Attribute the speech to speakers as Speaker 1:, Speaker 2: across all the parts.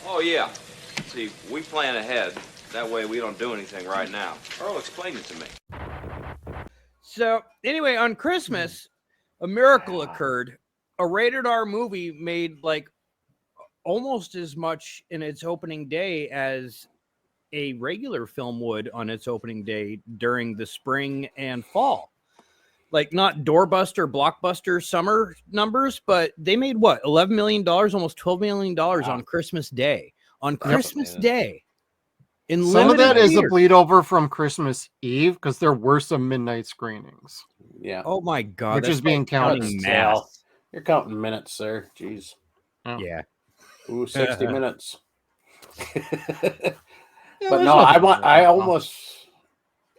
Speaker 1: Oh, yeah. See, we plan ahead. That way we don't do anything right now. Earl, explain it to me.
Speaker 2: So, anyway, on Christmas, a miracle occurred. A rated R movie made like almost as much in its opening day as a regular film would on its opening day during the spring and fall. Like not doorbuster, blockbuster summer numbers, but they made what, $11 million, almost $12 million on Christmas Day. On Christmas Day. In
Speaker 3: Some of that is a
Speaker 2: theaters.
Speaker 3: bleed over from Christmas Eve because there were some midnight screenings.
Speaker 4: Yeah.
Speaker 2: Oh my God.
Speaker 3: Which
Speaker 2: that's
Speaker 3: is being
Speaker 2: like
Speaker 3: counted.
Speaker 2: counting
Speaker 4: Math.
Speaker 2: math.
Speaker 4: You're counting minutes, sir. Jeez.
Speaker 3: Oh.
Speaker 2: Yeah.
Speaker 4: Ooh, 60 minutes.
Speaker 3: Yeah,
Speaker 4: But
Speaker 3: there's
Speaker 4: no,
Speaker 3: nothing wrong
Speaker 4: I
Speaker 3: with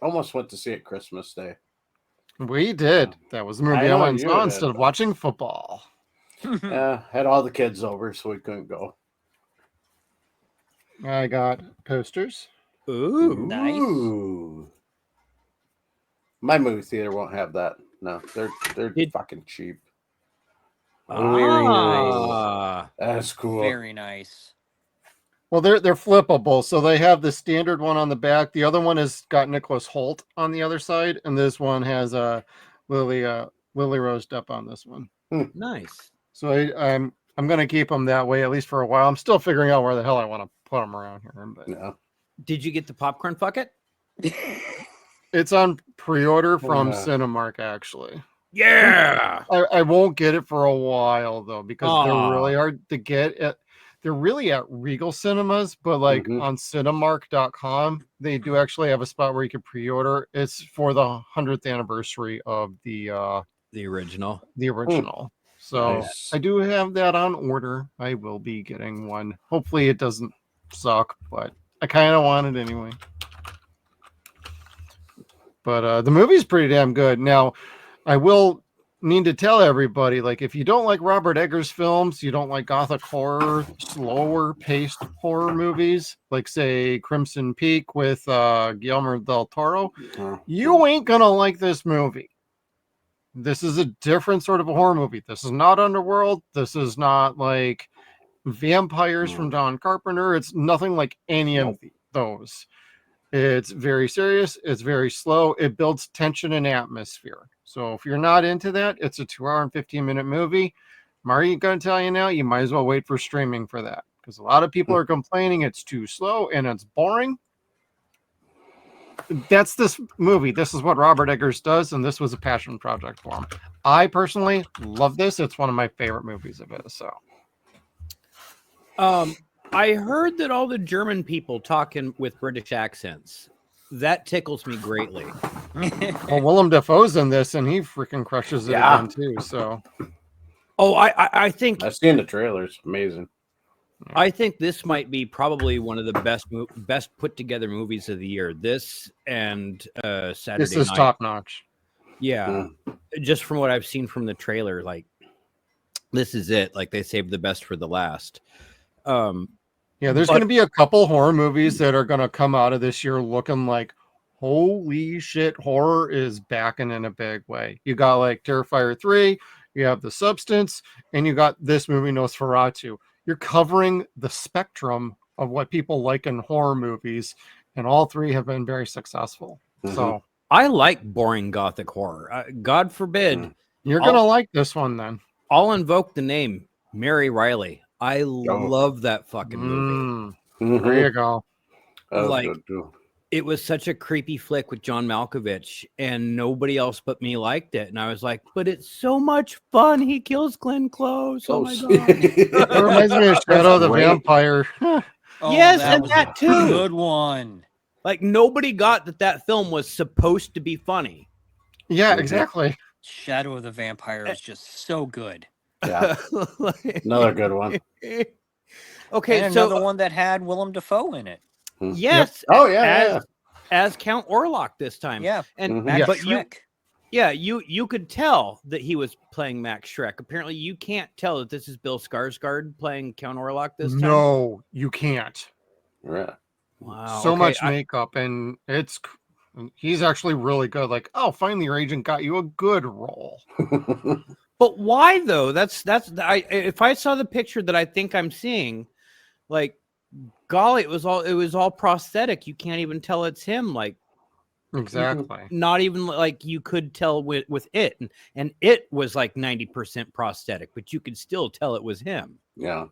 Speaker 4: almost went to see it Christmas Day.
Speaker 3: that. We did. That was the movie I
Speaker 4: know
Speaker 3: went and
Speaker 4: you
Speaker 3: saw
Speaker 4: did,
Speaker 3: instead of
Speaker 4: but-
Speaker 3: watching football.
Speaker 4: Had all the kids over, so we couldn't go.
Speaker 3: I got posters.
Speaker 2: Ooh.
Speaker 5: Nice.
Speaker 4: Ooh. My movie theater won't have that. No, they're fucking cheap.
Speaker 5: Very
Speaker 2: Ah.
Speaker 4: That's cool.
Speaker 5: Very nice.
Speaker 3: Well, they're flippable, so they have the standard one on the back. The other one has got Nicholas Holt on the other side, and this one has Lily Rose Depp on this one.
Speaker 2: Nice.
Speaker 3: So I'm gonna keep them that way at least for a while. I'm still figuring out where the hell I want to put them around here, but
Speaker 4: No.
Speaker 2: Did you get the popcorn bucket?
Speaker 3: it's on pre-order from
Speaker 4: Yeah.
Speaker 3: Cinemark actually.
Speaker 2: Yeah.
Speaker 3: I won't get it for a while though because
Speaker 2: Aw.
Speaker 3: they're really hard to get. They're really at Regal Cinemas, but like on Cinemark.com, they do actually have a spot where you can pre-order. It's for the 100th anniversary of the
Speaker 2: original.
Speaker 3: So
Speaker 4: Nice.
Speaker 3: I do have that on order. I will be getting one. Hopefully it doesn't suck, but I kind of want it anyway. But the movie's pretty damn good. Now, I will need to tell everybody, like, if you don't like Robert Eggers films, you don't like gothic horror, slower paced horror movies, like say Crimson Peak with Guillermo del Toro, you ain't gonna like this movie. This is a different sort of a horror movie. This is not Underworld. This is not like Vampires from Don Carpenter. It's nothing like any of those. It's very serious. It's very slow. It builds tension and atmosphere. So if you're not into that, it's a 2 hour and 15-minute movie. Marty going to tell you now, you might as well wait for streaming for that because a lot of people are complaining it's too slow and it's boring. That's this movie. This is what Robert Eggers does, and this was a passion project for him. I personally love this. It's one of my favorite movies of his. So,
Speaker 2: I heard that all the German people talking with British accents. That tickles me greatly.
Speaker 3: well, Willem Dafoe's in this, and he freaking crushes it again too. So,
Speaker 2: Oh, I think
Speaker 4: I've seen the trailers. Amazing.
Speaker 2: I think this might be probably one of the best put together movies of the year. This and Saturday
Speaker 3: this is
Speaker 2: Night.
Speaker 3: top notch.
Speaker 2: Yeah, just from what I've seen from the trailer, like this is it. Like they saved the best for the last.
Speaker 3: Yeah, there's going to be a couple horror movies that are going to come out of this year looking like, holy shit, horror is backing in a big way. You got like Terrifier 3, you have The Substance, and you got this movie Nosferatu. You're covering the spectrum of what people like in horror movies, and all three have been very successful. So
Speaker 2: I like boring gothic horror. God forbid.
Speaker 3: You're going to like this one then.
Speaker 2: I'll invoke the name Mary Riley. I love that fucking movie.
Speaker 3: There you go.
Speaker 2: Like it was such a creepy flick with John Malkovich, and nobody else but me liked it. And I was like, but it's so much fun. He kills Glenn Close. Oh my god.
Speaker 3: It reminds me of Shadow the Vampire.
Speaker 2: Yes, and that too.
Speaker 5: Good one.
Speaker 2: Like nobody got that film was supposed to be funny.
Speaker 3: Yeah, exactly.
Speaker 5: Shadow of the Vampire is just so good.
Speaker 4: Yeah. Another good one.
Speaker 2: Okay,
Speaker 5: and
Speaker 2: so
Speaker 5: another one that had Willem Dafoe in it.
Speaker 2: Yes.
Speaker 4: Oh yeah,
Speaker 2: as Count Orlok this time.
Speaker 5: Yeah.
Speaker 2: And
Speaker 5: Max
Speaker 2: but
Speaker 5: Schreck.
Speaker 2: you could tell that he was playing Max Schreck. Apparently, you can't tell that this is Bill Skarsgård playing Count Orlok this time.
Speaker 3: No, you can't.
Speaker 4: Yeah.
Speaker 2: Wow.
Speaker 3: So
Speaker 2: okay,
Speaker 3: much makeup, and he's actually really good. Like, oh, finally your agent got you a good role.
Speaker 2: But why though? That's if I saw the picture that I think I'm seeing, like golly, it was all prosthetic. You can't even tell it's him. Like
Speaker 3: Exactly.
Speaker 2: not even like you could tell with it, and it was like 90% prosthetic, but you could still tell it was him.
Speaker 4: Yeah.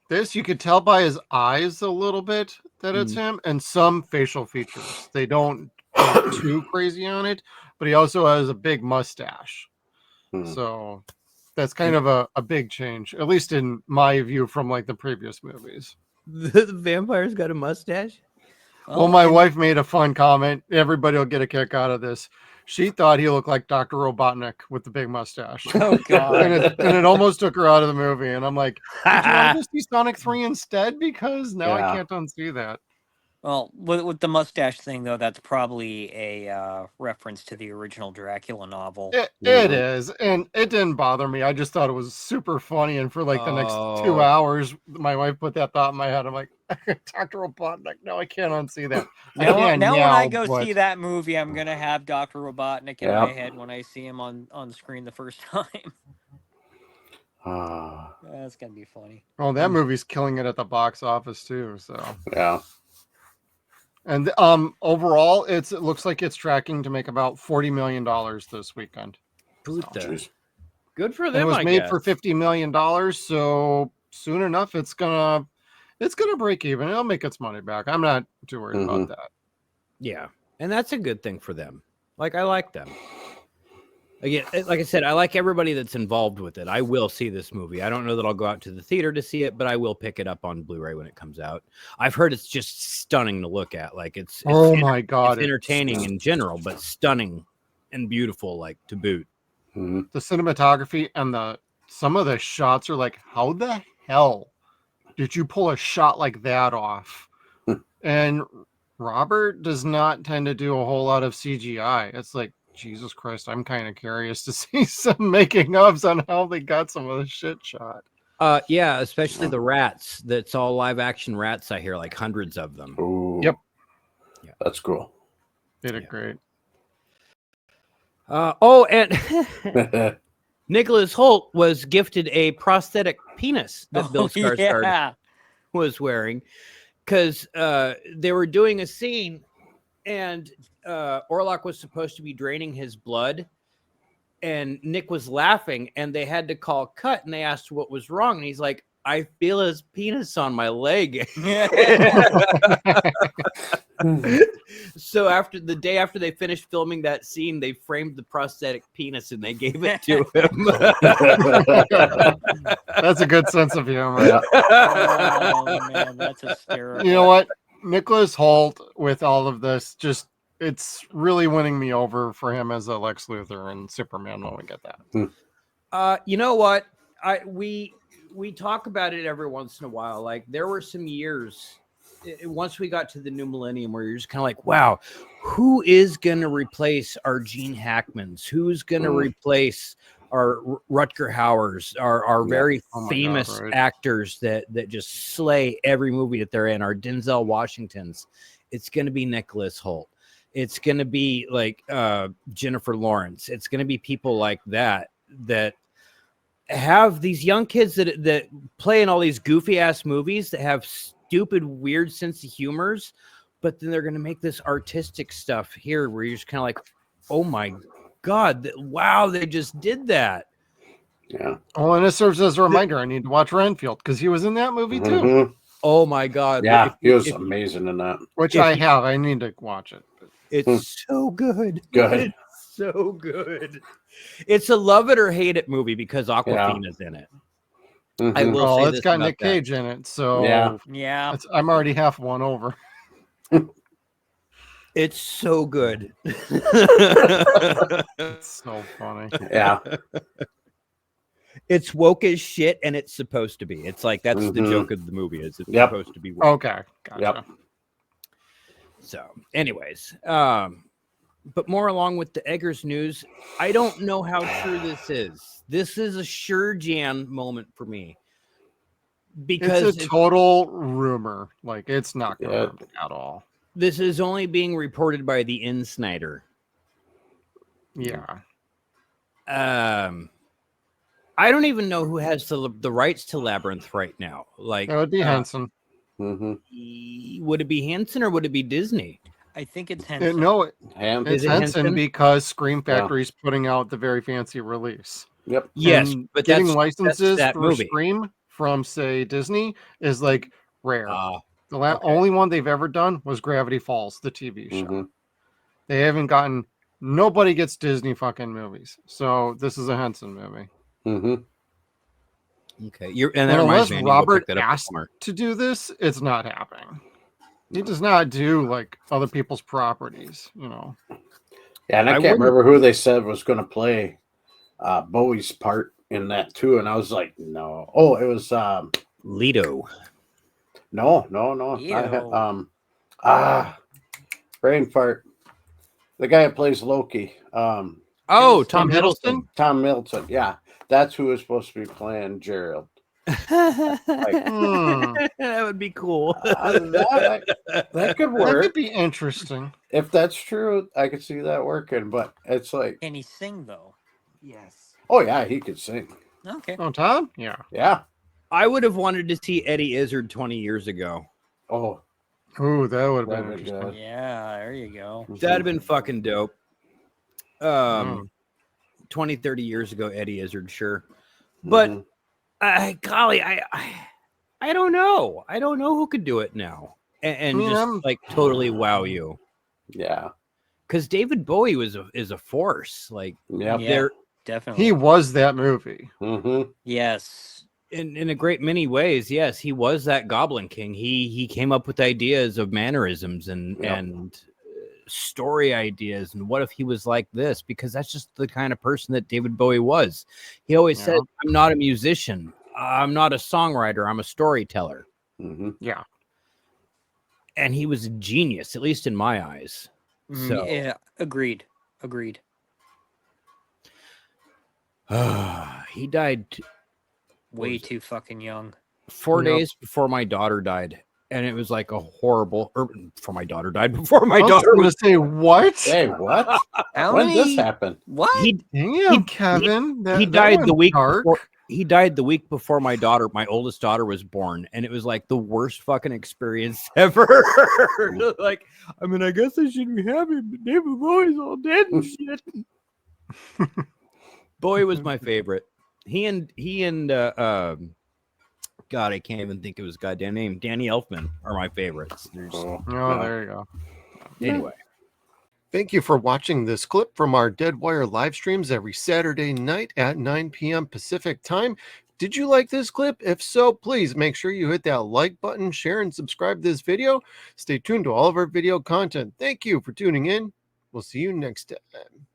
Speaker 3: This you could tell by his eyes a little bit that it's him, and some facial features. They don't go too crazy on it, but he also has a big mustache. So that's kind of a big change, at least in my view from like the previous movies.
Speaker 2: The vampire's got a mustache.
Speaker 3: Well, my wife made a fun comment. Everybody will get a kick out of this. She thought he looked like Dr. Robotnik with the big mustache.
Speaker 5: Oh God.
Speaker 3: and it almost took her out of the movie. And I'm like, did you want to see Sonic 3 instead? Because now I can't unsee that.
Speaker 5: Well, with the mustache thing though, that's probably a reference to the original Dracula novel.
Speaker 3: It is, and it didn't bother me. I just thought it was super funny. And for like the next 2 hours, my wife put that thought in my head. I'm like, Dr. Robotnik, no, I can't unsee that.
Speaker 5: Now when I go see that movie, I'm gonna have Dr. Robotnik in my head when I see him on screen the first time. That's gonna be funny.
Speaker 3: Oh, that movie's killing it at the box office too. So
Speaker 4: yeah.
Speaker 3: And overall, it looks like it's tracking to make about $40 million this weekend.
Speaker 2: Good for them.
Speaker 3: It was made for $50 million, so soon enough, it's gonna break even. It'll make its money back. I'm not too worried about that.
Speaker 2: Yeah, and that's a good thing for them. Like I like them. Again, like I said, I like everybody that's involved with it. I will see this movie. I don't know that I'll go out to the theater to see it, but I will pick it up on Blu-ray when it comes out. I've heard it's just stunning to look at. Like it's
Speaker 3: oh my God,
Speaker 2: it's entertaining in general, but stunning and beautiful, like to boot.
Speaker 3: The cinematography and some of the shots are like, how the hell did you pull a shot like that off? And Robert does not tend to do a whole lot of CGI. It's like, Jesus Christ, I'm kind of curious to see some making ofs on how they got some of the shit shot.
Speaker 2: Yeah, especially the rats. That's all live action rats. I hear like hundreds of them.
Speaker 4: Ooh.
Speaker 3: Yep.
Speaker 4: Yeah. That's cool.
Speaker 3: They did great.
Speaker 2: And Nicholas Hoult was gifted a prosthetic penis that Bill Skarsgård was wearing because they were doing a scene and Orlok was supposed to be draining his blood and Nick was laughing and they had to call cut and they asked what was wrong. And he's like, I feel his penis on my leg. So after the day after they finished filming that scene, they framed the prosthetic penis and they gave it to him.
Speaker 3: That's a good sense of humor.
Speaker 4: Yeah.
Speaker 5: Oh man, that's hysterical.
Speaker 3: You know what? Nicholas Hoult with all of this, just it's really winning me over for him as a Lex Luthor and Superman when we get that.
Speaker 2: You know what? We talk about it every once in a while. Like there were some years once we got to the new millennium where you're just kind of like, wow, who is going to replace our Gene Hackmans? Who's going to replace our Rutger Hauers, our very famous actors that just slay every movie that they're in, our Denzel Washingtons? It's going to be Nicholas Hoult. It's going to be like Jennifer Lawrence. It's going to be people like that have these young kids that play in all these goofy ass movies that have stupid, weird sense of humors, but then they're going to make this artistic stuff here where you're just kind of like, oh my God, wow, they just did that.
Speaker 4: Yeah.
Speaker 3: Oh, and it serves as a reminder. I need to watch Renfield because he was in that movie too.
Speaker 2: Oh my God.
Speaker 4: Yeah, he was amazing in that.
Speaker 3: Which I have. I need to watch it.
Speaker 2: It's so good.
Speaker 4: Good.
Speaker 2: It's so good. It's a love it or hate it movie because Awkwafina's in it. I will say
Speaker 3: it's
Speaker 2: this
Speaker 3: got
Speaker 2: about
Speaker 3: Nick Cage in it, so
Speaker 5: yeah.
Speaker 3: I'm already half won over.
Speaker 2: It's so good.
Speaker 3: It's so funny.
Speaker 4: Yeah.
Speaker 2: It's woke as shit, and it's supposed to be. It's like that's the joke of the movie. Is it's supposed to be woke.
Speaker 3: Okay, gotcha.
Speaker 4: Yep.
Speaker 2: So, anyways, but more along with the Eggers news, I don't know how true this is. This is a sure Jan moment for me because
Speaker 3: it's a total rumor. Like it's not confirmed at all.
Speaker 2: This is only being reported by the Insnider.
Speaker 3: Yeah.
Speaker 2: I don't even know who has the rights to Labyrinth right now. Like
Speaker 3: that would be Henson.
Speaker 2: Would it be Henson or would it be Disney?
Speaker 5: I think it's Henson.
Speaker 3: No,
Speaker 2: Is
Speaker 3: it's
Speaker 2: it
Speaker 3: Henson
Speaker 2: Henson?
Speaker 3: because Scream Factory's putting out the very fancy release.
Speaker 4: Yep.
Speaker 2: Yes,
Speaker 3: And
Speaker 2: but
Speaker 3: getting
Speaker 2: that's
Speaker 3: licenses
Speaker 2: that
Speaker 3: for
Speaker 2: movie.
Speaker 3: Scream from, say, Disney is like rare. The
Speaker 2: okay.
Speaker 3: only one they've ever done was Gravity Falls, the TV show. They haven't gotten. Nobody gets Disney fucking movies, so this is a Henson movie.
Speaker 2: Okay, and
Speaker 3: And
Speaker 2: that reminds
Speaker 3: unless
Speaker 2: me, I need to go
Speaker 3: Robert
Speaker 2: pick that up
Speaker 3: asked
Speaker 2: somewhere.
Speaker 3: to do this, it's not happening. He does not do like other people's properties, you know.
Speaker 4: Yeah, and I can't remember who they said was going to play Bowie's part in that too, and I was like, no. Oh, it was
Speaker 2: Leto.
Speaker 4: No. Brain fart. The guy that plays Loki.
Speaker 2: Tom
Speaker 3: Hiddleston?
Speaker 2: Hiddleston.
Speaker 4: Tom Middleton. Yeah, that's who was supposed to be playing Gerald.
Speaker 2: That would be cool.
Speaker 4: That could work.
Speaker 3: That could be interesting.
Speaker 4: If that's true, I could see that working. But it's like,
Speaker 5: Can he sing though?
Speaker 6: Yes.
Speaker 4: oh yeah, he could sing.
Speaker 5: Okay.
Speaker 3: Oh, Tom? Yeah.
Speaker 4: Yeah.
Speaker 2: I would have wanted to see Eddie Izzard 20 years ago.
Speaker 4: Oh,
Speaker 3: Ooh, that would have
Speaker 4: that'd
Speaker 3: been
Speaker 4: be
Speaker 3: interesting.
Speaker 4: good.
Speaker 5: Yeah, there you go.
Speaker 2: That'd have been fucking dope. 20, 30 years ago, Eddie Izzard, sure. But golly, I don't know. I don't know who could do it now and just like totally wow you.
Speaker 4: Yeah.
Speaker 2: Because David Bowie is a force. Like,
Speaker 5: Yeah, definitely.
Speaker 3: He was that movie.
Speaker 5: Yes.
Speaker 2: In a great many ways, yes, he was that Goblin King. He came up with ideas of mannerisms and story ideas, and what if he was like this? Because that's just the kind of person that David Bowie was. He always said, "I'm not a musician. I'm not a songwriter. I'm a storyteller."
Speaker 3: Yeah,
Speaker 2: and he was a genius, at least in my eyes. So
Speaker 5: yeah, agreed.
Speaker 2: He died
Speaker 5: way too fucking young.
Speaker 2: 4 days before my daughter died, and it was like a horrible. Before my daughter died, before my daughter was
Speaker 3: say what?
Speaker 4: Hey, what? When did this happen?
Speaker 5: What?
Speaker 3: Kevin.
Speaker 2: He died the week before. He died the week before my oldest daughter, was born, and it was like the worst fucking experience ever. Like, I mean, I guess I should be happy, but David Bowie's all dead and shit. Bowie was my favorite. He and God, I can't even think of his goddamn name. Danny Elfman are my favorites.
Speaker 3: There you go.
Speaker 2: Anyway.
Speaker 3: Thank you for watching this clip from our Dead Wire live streams every Saturday night at 9 p.m. Pacific time. Did you like this clip? If so, please make sure you hit that like button, share, and subscribe to this video. Stay tuned to all of our video content. Thank you for tuning in. We'll see you next time.